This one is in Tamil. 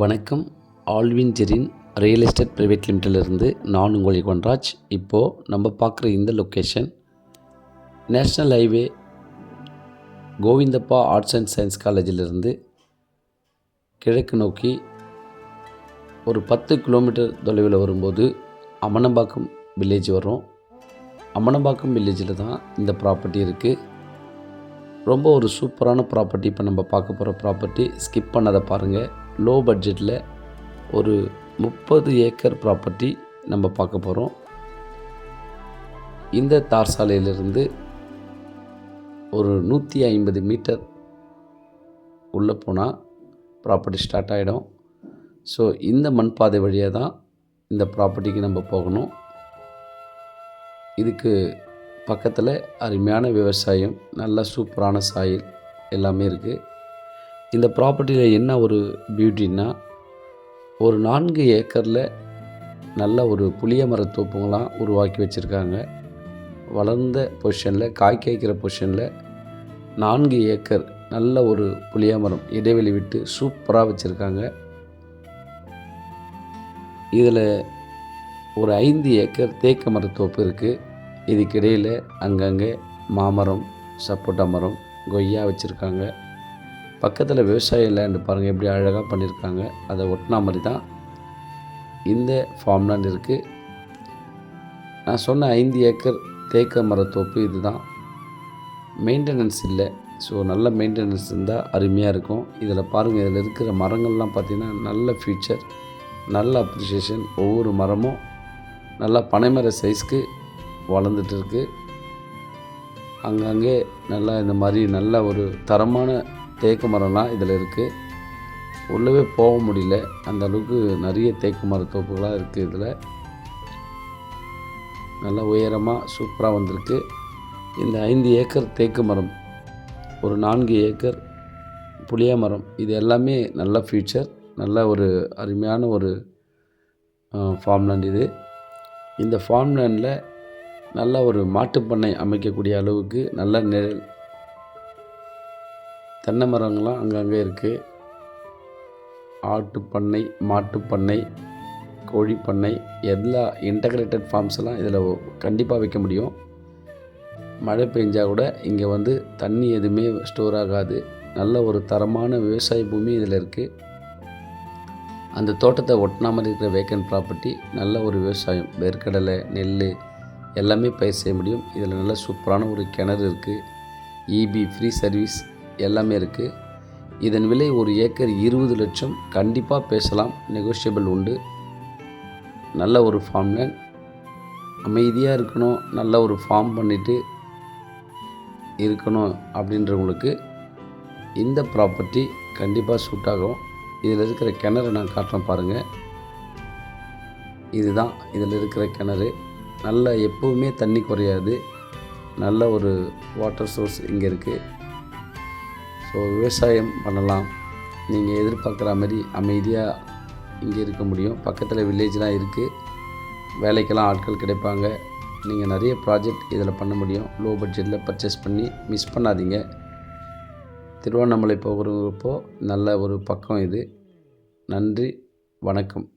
வணக்கம். Alvin Jerin real estate private லிமிட்டிலிருந்து நான் உங்கள் யுவன்ராஜ். இப்போது நம்ம பார்க்குற இந்த location national highway Govindappa arts and science காலேஜிலிருந்து கிழக்கு நோக்கி ஒரு 10 கிலோமீட்டர் தொலைவில் வரும்போது அமனம்பாக்கம் வில்லேஜ் வரும். அமனம்பாக்கம் வில்லேஜில் தான் இந்த ப்ராப்பர்ட்டி இருக்குது. ரொம்ப ஒரு சூப்பரான ப்ராப்பர்ட்டி. இப்போ நம்ம பார்க்க போகிற ப்ராப்பர்ட்டி ஸ்கிப் பண்ணாத பாருங்கள். லோ பட்ஜெட்டில் ஒரு 30 ஏக்கர் ப்ராப்பர்ட்டி நம்ம பார்க்க போகிறோம். இந்த தார் சாலையிலிருந்து ஒரு 150 மீட்டர் உள்ளே போனால் ப்ராப்பர்ட்டி ஸ்டார்ட் ஆகிடும். ஸோ இந்த மண் பாதை வழியாக தான் இந்த ப்ராப்பர்ட்டிக்கு நம்ம போகணும். இதுக்கு பக்கத்தில் அருமையான விவசாயம், நல்ல சூப்பரான சாயில் எல்லாமே இருக்குது. இந்த ப்ராப்பர்ட்டியில் என்ன ஒரு பியூட்டின்னா, ஒரு 4 ஏக்கரில் நல்ல ஒரு புளிய மரத்தோப்புங்களாம் உருவாக்கி வச்சுருக்காங்க. வளர்ந்த பொசிஷனில், காய் காய்க்கிற பொசிஷனில் 4 ஏக்கர் நல்ல ஒரு புளிய மரம் இடைவெளி விட்டு சூப்பராக வச்சுருக்காங்க. இதில் ஒரு 5 ஏக்கர் தேக்கு மரத்தோப்பு இருக்குது. இதுக்கிடையில் அங்கங்கே மாமரம், சப்போட்டா மரம், கொய்யா வச்சுருக்காங்க. பக்கத்தில் விவசாய லேண்டு பாருங்கள் எப்படி அழகாக பண்ணியிருக்காங்க. அதை ஒட்டினா மாதிரி தான் இந்த ஃபார்ம் லேண்ட் இருக்குது. நான் சொன்ன 5 ஏக்கர் தேக்க மரத்தோப்பு இது தான். மெயின்டெனன்ஸ் இல்லை. ஸோ நல்ல மெயின்டெனன்ஸ் இருந்தால் அருமையாக இருக்கும். இதில் பாருங்கள், இதில் இருக்கிற மரங்கள்லாம் பார்த்திங்கன்னா நல்ல ஃபியூச்சர், நல்ல அப்ரிஷியேஷன். ஒவ்வொரு மரமும் நல்லா பனைமர சைஸ்க்கு வளர்ந்துட்டு இருக்குது. அங்கங்கே நல்லா இந்த மாதிரி நல்ல ஒரு தரமான தேக்கு மரம்லாம் இதில் இருக்குது. உள்ளவே போக முடியல, அந்த அளவுக்கு நிறைய தேக்கு மரத்தோப்புகளாக இருக்குது. இதில் நல்லா உயரமாக சூப்பராக வந்திருக்கு. இந்த 5 ஏக்கர் தேக்கு மரம், ஒரு 4 ஏக்கர் புளிய மரம், இது எல்லாமே நல்ல ஃபியூச்சர், நல்ல ஒரு அருமையான ஒரு ஃபார்ம் லேண்ட் இது. இந்த ஃபார்ம் லேண்டில் நல்ல ஒரு மாட்டுப்பண்ணை அமைக்கக்கூடிய அளவுக்கு நல்ல நிழல், தென்னை மரங்கள்லாம் அங்கங்கே இருக்குது. ஆட்டுப்பண்ணை, மாட்டுப்பண்ணை, கோழிப்பண்ணை, எல்லா இன்டகிரேட்டட் ஃபார்ம்ஸ் எல்லாம் இதில் கண்டிப்பாக வைக்க முடியும். மழை பெஞ்சால் கூட இங்கே வந்து தண்ணி எதுவுமே ஸ்டோர் ஆகாது. நல்ல ஒரு தரமான விவசாய பூமி இதில் இருக்குது. அந்த தோட்டத்தை ஒட்டினா மாதிரி இருக்கிற வேக்கன்ட் ப்ராப்பர்ட்டி, நல்ல ஒரு விவசாயம், வேர்க்கடலை, நெல் எல்லாமே பயிர் செய்ய முடியும். இதில் நல்ல சூப்பரான ஒரு கிணறு இருக்குது. இபி ஃப்ரீ சர்வீஸ் எல்லாமே இருக்குது. இதன் விலை ஒரு ஏக்கர் 20 லட்சம். கண்டிப்பாக பேசலாம், நெகோஷியபிள் உண்டு. நல்ல ஒரு ஃபார்ம் லேண்ட், அமைதியாக இருக்கணும், நல்ல ஒரு ஃபார்ம் பண்ணிவிட்டு இருக்கணும் அப்படின்றவங்களுக்கு இந்த ப்ராப்பர்ட்டி கண்டிப்பாக சூட் ஆகும். இதில் இருக்கிற கிணறு நான் காட்டுறேன் பாருங்கள். இதுதான் இதில் இருக்கிற கிணறு. நல்ல எப்போவுமே தண்ணி குறையாது, நல்ல ஒரு வாட்டர் சோர்ஸ் இங்கே இருக்குது. ஸோ விவசாயம் பண்ணலாம். நீங்கள் எதிர்பார்க்குற மாதிரி அமைதியாக இங்கே இருக்க முடியும். பக்கத்தில் வில்லேஜ்லாம் இருக்குது, வேலைக்கெல்லாம் ஆட்கள் கிடைப்பாங்க. நீங்கள் நிறைய ப்ராஜெக்ட் இதில் பண்ண முடியும். லோ பட்ஜெட்டில் பர்ச்சேஸ் பண்ணி மிஸ் பண்ணாதீங்க. திருவண்ணாமலை போகிறப்போ நல்ல ஒரு பக்கம் இது. நன்றி, வணக்கம்.